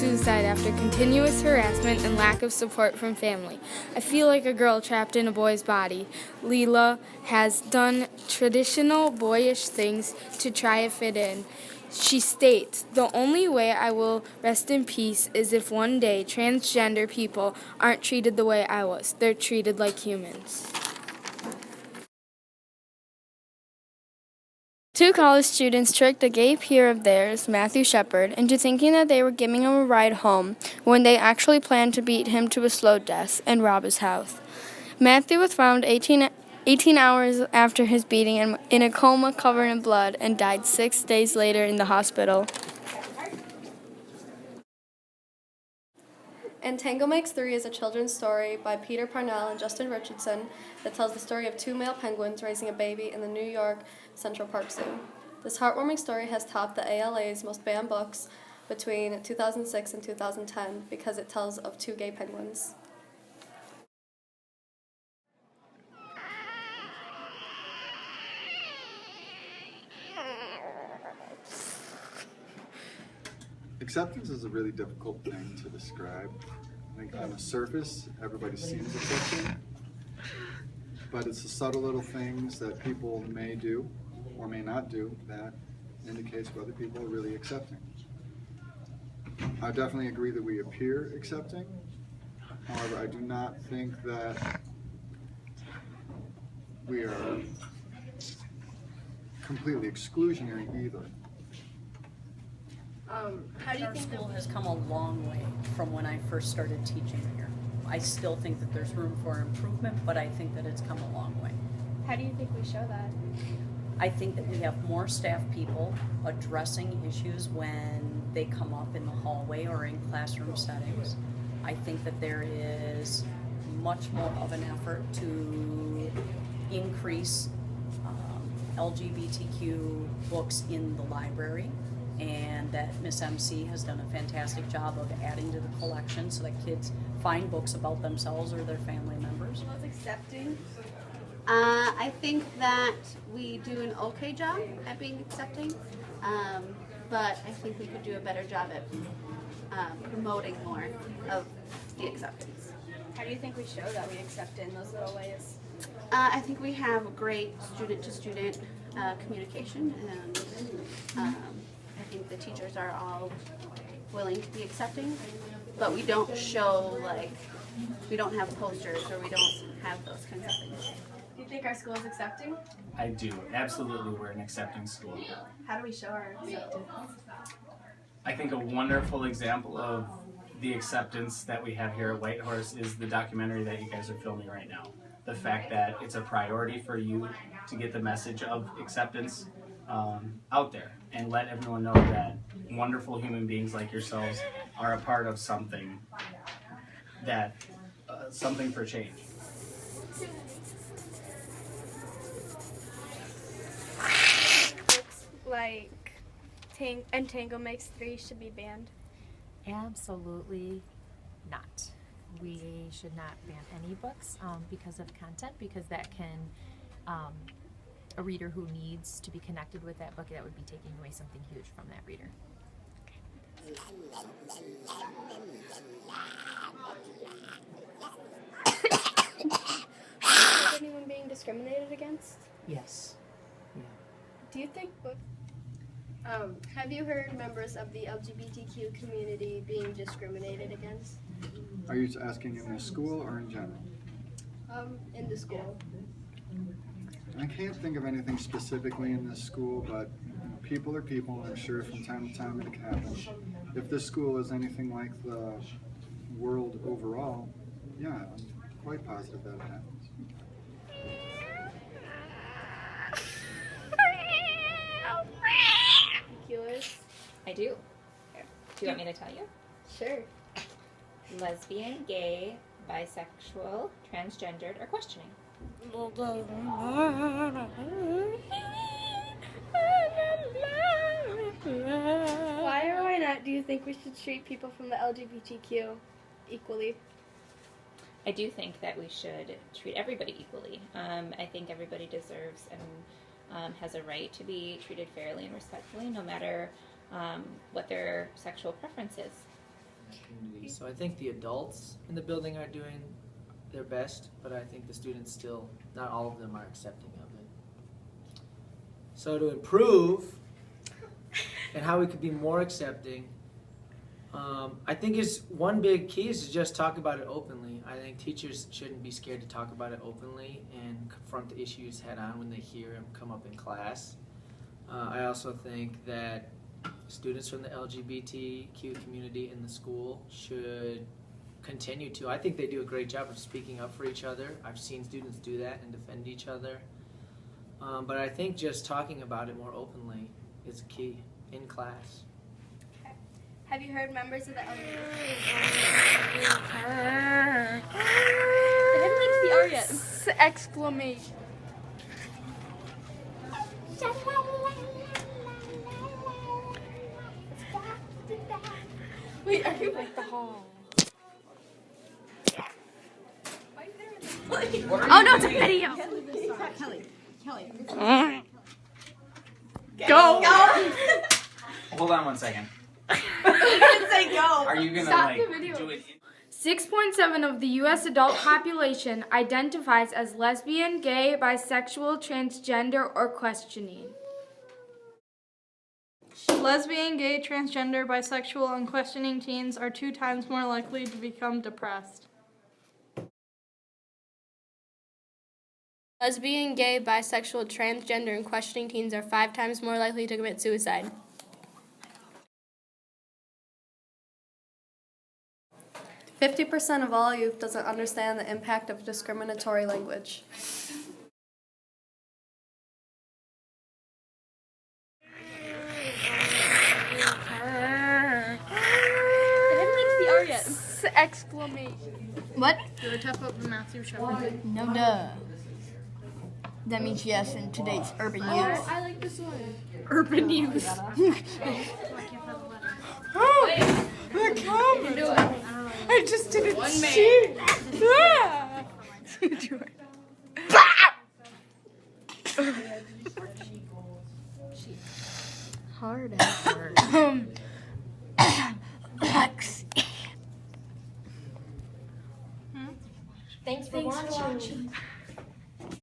suicide after continuous harassment and lack of support from family. I feel like a girl trapped in a boy's body. Leela has done traditional boyish things to try to fit in. She states, "The only way I will rest in peace is if one day transgender people aren't treated the way I was. They're treated like humans." Two college students tricked a gay peer of theirs, Matthew Shepard, into thinking that they were giving him a ride home when they actually planned to beat him to a slow death and rob his house. Matthew was found 18 hours after his beating in a coma covered in blood and died 6 days later in the hospital. Entanglemix 3 is a children's story by Peter Parnell and Justin Richardson that tells the story of two male penguins raising a baby in the New York Central Park Zoo. This heartwarming story has topped the ALA's most banned books between 2006 and 2010 because it tells of two gay penguins. Acceptance is a really difficult thing to describe. I think on the surface, everybody seems accepting, but it's the subtle little things that people may do or may not do that indicates whether people are really accepting. I definitely agree that we appear accepting. However, I do not think that we are completely exclusionary either. How do you Our think school has come a long way from when I first started teaching here. I still think that there's room for improvement, but I think that it's come a long way. How do you think we show that? I think that we have more staff people addressing issues when they come up in the hallway or in classroom settings. I think that there is much more of an effort to increase LGBTQ books in the library, and that Miss MC has done a fantastic job of adding to the collection so that kids find books about themselves or their family members. What's accepting? I think that we do an okay job at being accepting, but I think we could do a better job at promoting more of the acceptance. How do you think we show that we accept in those little ways? I think we have great student-to-student communication, and I think the teachers are all willing to be accepting, but we don't show, like, we don't have posters or we don't have those kinds of things. Do you think our school is accepting? I do. Absolutely, we're an accepting school. How do we show our acceptance? I think a wonderful example of the acceptance that we have here at Whitehorse is the documentary that you guys are filming right now. The fact that it's a priority for you to get the message of acceptance out there and let everyone know that wonderful human beings like yourselves are a part of something that, something for change. Looks like Entanglemix 3 should be banned. Absolutely not. We should not ban any books because of content, because that can, a reader who needs to be connected with that book, that would be taking away something huge from that reader. Is anyone being discriminated against? Yes. Yeah. Do you think have you heard members of the LGBTQ community being discriminated against? Are you asking in the school or in general? In the school. I can't think of anything specifically in this school, but people are people, and I'm sure from time to time it can happen. If this school is anything like the world overall, yeah, I'm quite positive that it happens. Yours? I do. Do you want me to tell you? Sure. Lesbian, gay, bisexual, transgendered, or questioning. Why or why not do you think we should treat people from the LGBTQ equally? I do think that we should treat everybody equally. I think everybody deserves and has a right to be treated fairly and respectfully, no matter what their sexual preference is. community. So I think the adults in the building are doing their best, but I think the students still, not all of them are accepting of it. So to improve and how we could be more accepting, I think is one big key is to just talk about it openly. I think teachers shouldn't be scared to talk about it openly and confront the issues head on when they hear them come up in class. I also think that students from the LGBTQ community in the school should continue to. I think they do a great job of speaking up for each other. I've seen students do that and defend each other. But I think just talking about it more openly is key in class. Have you heard members of the LGBT? They haven't reached the R yet. Exclamation. Wait, are you Like the hall. Oh no, it's a video. Go. Hold on 1 second. say go. Are you gonna Stop like the video. do it? 6.7 of the U.S. adult population identifies as lesbian, gay, bisexual, transgender, or questioning. Lesbian, gay, transgender, bisexual, and questioning teens are 2 times more likely to become depressed. Lesbian, gay, bisexual, transgender, and questioning teens are 5 times more likely to commit suicide. 50% of all youth doesn't understand the impact of discriminatory language. They haven't reached the R yet. Exclamation. What? Do a tough up Matthew Shepard. No duh. That means yes in today's urban youth. I like this one. Urban youth. The comment. I just didn't see. Ah. Hard effort. Thanks for watching.